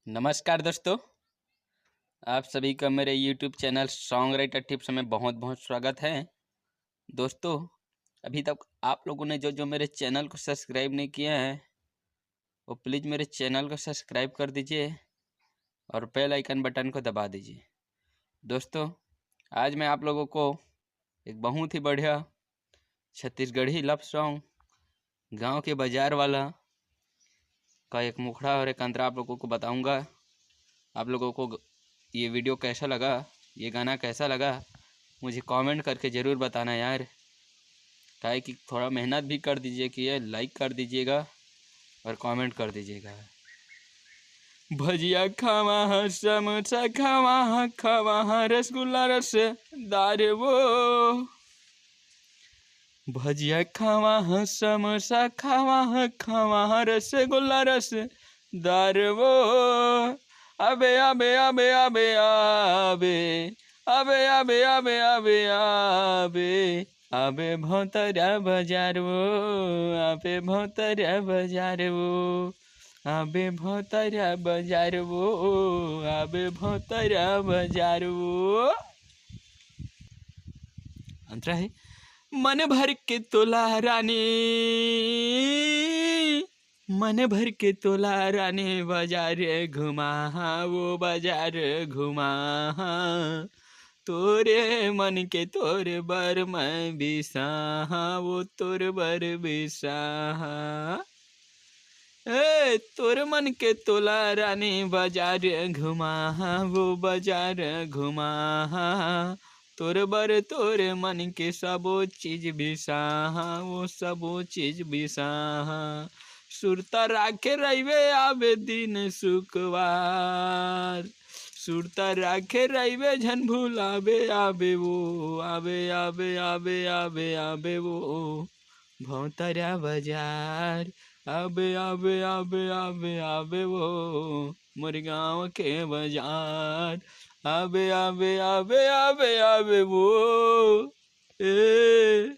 नमस्कार दोस्तों, आप सभी का मेरे YouTube channel song writer tips में बहुत बहुत स्वागत है। दोस्तों, अभी तक आप लोगों ने जो मेरे चैनल को सब्सक्राइब नहीं किया है वो प्लीज़ मेरे चैनल को सब्सक्राइब कर दीजिए और बेल आइकन बटन को दबा दीजिए। दोस्तों, आज मैं आप लोगों को एक बहुत ही बढ़िया छत्तीसगढ़ी लव सॉन्ग गाँव के बाजार वाला का एक मुखड़ा और एक अंतरा आप लोगों को बताऊँगा। आप लोगों को ये वीडियो कैसा लगा, ये गाना कैसा लगा, मुझे कमेंट करके ज़रूर बताना यार। काहे कि थोड़ा मेहनत भी कर दीजिए कि ये लाइक कर दीजिएगा और कमेंट कर दीजिएगा। भजिया खावा है, समोसा खावा है, खावा है रसगुल्ला रसदार वो। भजिया खावा है, समोसा खावा है, खावा है रसगुल्ला रसदार वो। अबे अबे अबे अबे अबे अबे अबे अबे अबे अबे अबे भौतरा बाजार वो, अबे भौतरा बाजार वो, अबे भौतरा बाजार वो, अबे भौतरा बाजार वो। अंतरा है मन भर के तोला रानी, मन भर के तोला रानी बाजार घुमा, वो बाजार घुमा। तोरे मन के तोरे बर मैं बिसा, वो तोर बर बिसा। तोर मन के तोला रानी बाजार घुमा, वो बाजार घुमा। तोर बर तोरे मन के सबो चीज बिसा, वो सबो चीज बिसा। सुरता राखे रहिबे आबे दिन शुक्रवार, सुरता राखे रहिबे झन भुलाबे आबे वो, आबे आबे आबे आबे आबे वो भौतरा बाजार। आबे आबे आबे आबे आबे वो मोर गाँव के बाजार। आबे आबे आबे आबे आबे वो ए